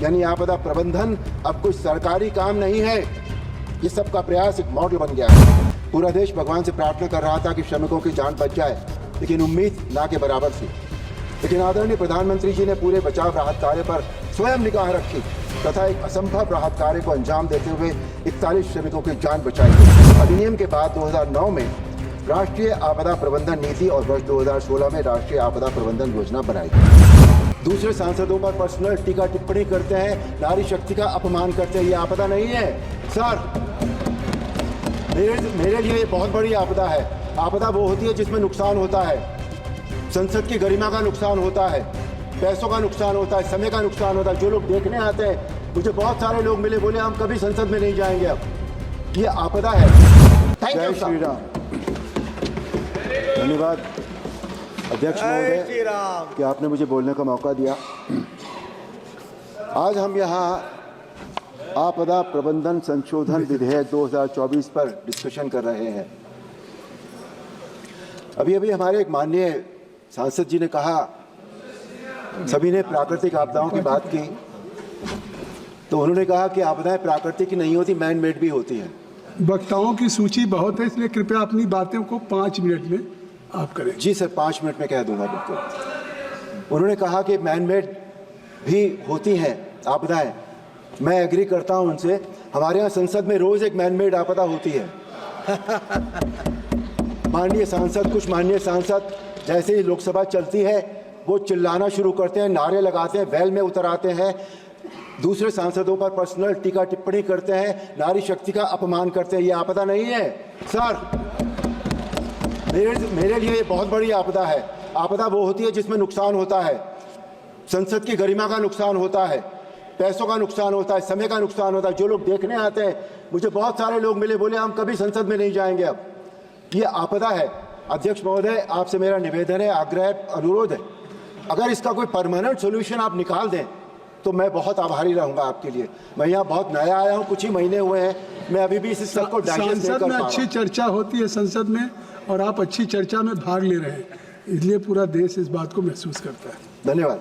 यानी आपदा प्रबंधन अब कोई सरकारी काम नहीं है, ये सबका प्रयास एक मॉडल बन गया है। पूरा देश भगवान से प्रार्थना कर रहा था कि श्रमिकों की जान बच जाए, लेकिन उम्मीद ना के बराबर थी। लेकिन आदरणीय प्रधानमंत्री जी ने पूरे बचाव राहत कार्य पर स्वयं निगाह रखी तथा एक असंभव राहत कार्य को अंजाम देते हुए 41 श्रमिकों की जान बचाई गई। अधिनियम के बाद 2009 में राष्ट्रीय आपदा प्रबंधन नीति और वर्ष 2016 में राष्ट्रीय आपदा प्रबंधन योजना बनाई गई। दूसरे सांसदों पर पर्सनल टीका टिप्पणी करते हैं, नारी शक्ति का अपमान करते हैं। ये आपदा नहीं है सर, मेरे लिए ये बहुत बड़ी आपदा है। आपदा वो होती है जिसमें नुकसान होता है, संसद की गरिमा का नुकसान होता है, पैसों का नुकसान होता है, समय का नुकसान होता है। जो लोग देखने आते हैं, मुझे बहुत सारे लोग मिले, बोले हम कभी संसद में नहीं जाएंगे। अब ये आपदा है। जय श्री राम। धन्यवाद अध्यक्ष महोदय कि आपने मुझे बोलने का मौका दिया। आज हम यहाँ आपदा प्रबंधन संशोधन विधेयक 2024 पर डिस्कशन कर रहे हैं। अभी अभी हमारे एक माननीय सांसद जी ने कहा, सभी ने प्राकृतिक आपदाओं की बात की, तो उन्होंने कहा कि आपदाएं प्राकृतिक नहीं होती, मैन मेड भी होती हैं। वक्ताओं की सूची बहुत है, इसलिए कृपया अपनी बातों को 5 मिनट में आप करें। जी सर, 5 मिनट में कह दूंगा बिल्कुल। उन्होंने कहा कि मैन मेड भी होती हैं आपदाएं। मैं एग्री करता हूं उनसे। हमारे यहाँ संसद में रोज एक मैन मेड आपदा होती है। कुछ माननीय सांसद जैसे ही लोकसभा चलती है वो चिल्लाना शुरू करते हैं, नारे लगाते हैं, वैल में उतर आते हैं, दूसरे सांसदों पर पर्सनल टीका टिप्पणी करते हैं, नारी शक्ति का अपमान करते हैं। ये आपदा नहीं है सर, मेरे लिए ये बहुत बड़ी आपदा है। आपदा वो होती है जिसमें नुकसान होता है, संसद की गरिमा का नुकसान होता है, पैसों का नुकसान होता है, समय का नुकसान होता है। जो लोग देखने आते हैं, मुझे बहुत सारे लोग मिले, बोले हम कभी संसद में नहीं जाएंगे। अब ये आपदा है। अध्यक्ष महोदय, आपसे मेरा निवेदन है, आग्रह, अनुरोध है, अगर इसका कोई परमानेंट सोल्यूशन आप निकाल दें तो मैं बहुत आभारी रहूंगा आपके लिए। मैं यहाँ बहुत नया आया हूँ, कुछ ही महीने हुए हैं, मैं अभी भी इस सब को डाइजेस्ट नहीं कर पा रहा हूं। अच्छी चर्चा होती है संसद में और आप अच्छी चर्चा में भाग ले रहे हैं, इसलिए पूरा देश इस बात को महसूस करता है। धन्यवाद।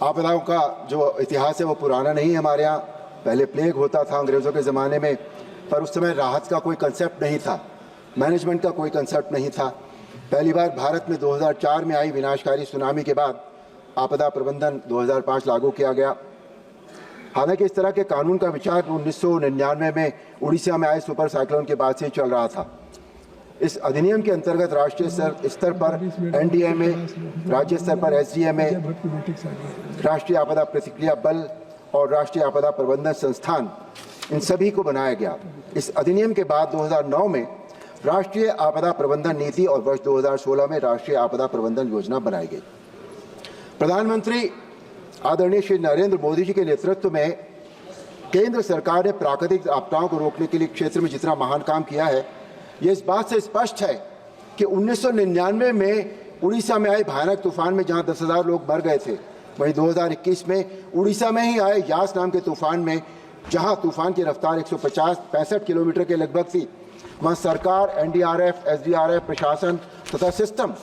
आपदाओं का जो इतिहास है वो पुराना नहीं है। हमारे यहाँ पहले प्लेग होता था अंग्रेज़ों के ज़माने में, पर उस समय राहत का कोई कंसेप्ट नहीं था, मैनेजमेंट का कोई कंसेप्ट नहीं था। पहली बार भारत में 2004 में आई विनाशकारी सुनामी के बाद आपदा प्रबंधन 2005 लागू किया गया। हालांकि इस तरह के कानून का विचार 1999 में उड़ीसा में आए सुपर साइक्लोन के बाद से चल रहा था। इस अधिनियम के अंतर्गत राष्ट्रीय स्तर पर NDMA, राज्य स्तर पर SDMA, राष्ट्रीय आपदा प्रतिक्रिया बल और राष्ट्रीय आपदा प्रबंधन संस्थान, इन सभी को बनाया गया। इस अधिनियम के बाद 2009 में राष्ट्रीय आपदा प्रबंधन नीति और वर्ष 2016 में राष्ट्रीय आपदा प्रबंधन योजना बनाई गई। प्रधानमंत्री आदरणीय श्री नरेंद्र मोदी जी के नेतृत्व में केंद्र सरकार ने प्राकृतिक आपदाओं को रोकने के लिए क्षेत्र में जितना महान काम किया है, ये इस बात से स्पष्ट है कि 1999 में उड़ीसा में आए भयानक तूफान में जहां 10,000 लोग मर गए थे, वहीं 2021 में उड़ीसा में ही आए यास नाम के तूफान में, जहां तूफान की रफ्तार 165 किलोमीटर के लगभग थी, वहां सरकार, NDRF, SDRF, प्रशासन तथा सिस्टम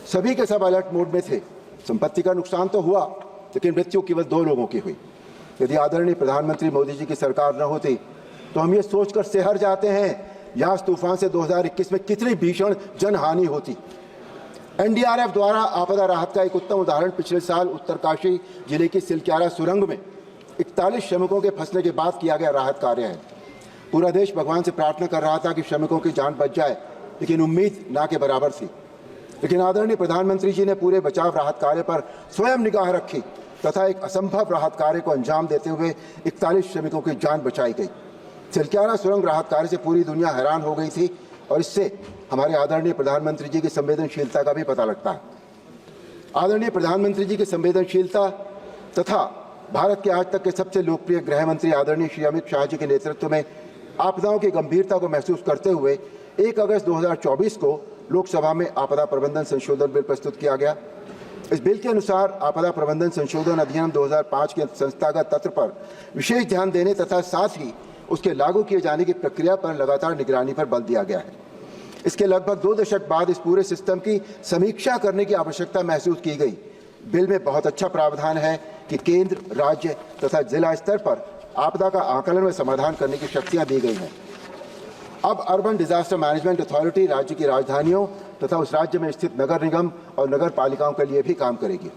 सभी के सब अलर्ट मोड में थे। संपत्ति का नुकसान तो हुआ, लेकिन मृत्यु केवल 2 लोगों की हुई। यदि आदरणीय प्रधानमंत्री मोदी जी की सरकार न होती तो हम ये सोचकर सिहर जाते हैं यास तूफान से 2021 में कितनी भीषण जनहानि होती। NDRF द्वारा आपदा राहत का एक उत्तम उदाहरण पिछले साल उत्तरकाशी जिले की सिलक्यारा सुरंग में 41 श्रमिकों के फंसने के बाद किया गया राहत कार्य है। पूरा देश भगवान से प्रार्थना कर रहा था कि श्रमिकों की जान बच जाए, लेकिन उम्मीद ना के बराबर थी। लेकिन आदरणीय प्रधानमंत्री जी ने पूरे बचाव राहत कार्य पर स्वयं निगाह रखी तथा एक असंभव राहत कार्य को अंजाम देते हुए 41 श्रमिकों की जान बचाई गई। सिलक्यारा सुरंग राहत कार्य से पूरी दुनिया हैरान हो गई थी और इससे हमारे आदरणीय प्रधानमंत्री जी की संवेदनशीलता का भी पता लगता है। आदरणीय प्रधानमंत्री जी की संवेदनशीलता तथा भारत के आज तक के सबसे लोकप्रिय गृह मंत्री आदरणीय श्री अमित शाह जी के नेतृत्व में आपदाओं की गंभीरता को महसूस करते हुए 1 अगस्त 2024 को लोकसभा में आपदा प्रबंधन संशोधन बिल प्रस्तुत किया गया। इस बिल के अनुसार आपदा प्रबंधन संशोधन अधिनियम 2005 के संस्थागत तत्व पर विशेष ध्यान देने तथा साथ ही उसके लागू किए जाने की प्रक्रिया पर लगातार निगरानी पर बल दिया गया है। इसके लगभग 2 दशक बाद इस पूरे सिस्टम की समीक्षा करने की आवश्यकता महसूस की गई। बिल में बहुत अच्छा प्रावधान है कि केंद्र, राज्य तथा जिला स्तर पर आपदा का आकलन व समाधान करने की शक्तियां दी गई हैं। अब अर्बन डिजास्टर मैनेजमेंट अथॉरिटी राज्य की राजधानियों तथा उस राज्य में स्थित नगर निगम और नगर पालिकाओं के लिए भी काम करेगी।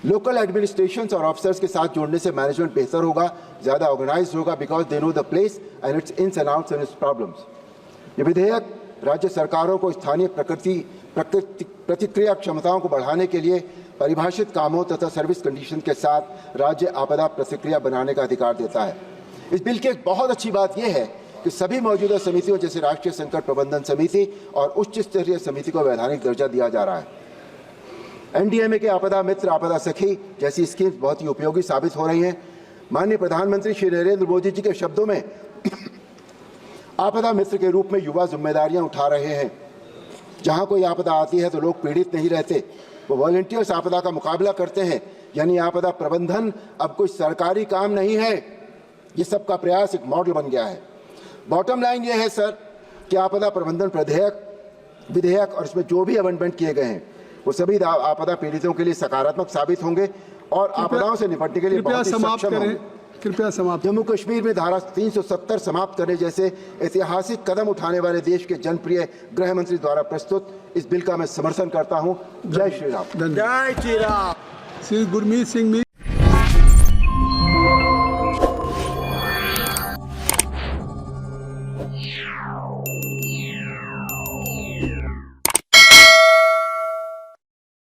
लोकल एडमिनिस्ट्रेशंस और ऑफिसर्स के साथ जोड़ने से मैनेजमेंट बेहतर होगा, ज्यादा ऑर्गेनाइज होगा, because they know the place and its ins and outs and its problems. ये विधेयक राज्य सरकारों को स्थानीय प्रतिक्रिया क्षमताओं को बढ़ाने के लिए परिभाषित कामों तथा सर्विस कंडीशन के साथ राज्य आपदा प्रतिक्रिया बनाने का अधिकार देता है। इस बिल की एक बहुत अच्छी बात यह है कि सभी मौजूदा समितियों जैसे राष्ट्रीय संकट प्रबंधन समिति और उच्च स्तरीय समिति को वैधानिक दर्जा दिया जा रहा है। एनडीएमए के आपदा मित्र, आपदा सखी जैसी स्कीम्स बहुत ही उपयोगी साबित हो रही हैं। माननीय प्रधानमंत्री श्री नरेंद्र मोदी जी के शब्दों में आपदा मित्र के रूप में युवा जिम्मेदारियां उठा रहे हैं। जहां कोई आपदा आती है तो लोग पीड़ित नहीं रहते, वो वॉलंटियर्स आपदा का मुकाबला करते हैं। यानी आपदा प्रबंधन अब कोई सरकारी काम नहीं है, ये सबका प्रयास एक मॉडल बन गया है। बॉटम लाइन ये है सर कि आपदा प्रबंधन विधेयक और इसमें जो भी अमेंडमेंट किए गए हैं वो सभी आपदा पीड़ितों के लिए सकारात्मक साबित होंगे और आपदाओं से निपटने के लिए बहुत ही सक्षम होंगे। कृपया समाप्त। जम्मू कश्मीर में धारा 370 समाप्त करने जैसे ऐतिहासिक कदम उठाने वाले देश के जनप्रिय गृह मंत्री द्वारा प्रस्तुत इस बिल का मैं समर्थन करता हूं। जय श्री राम। जय श्री राम। श्री गुरमीत सिंह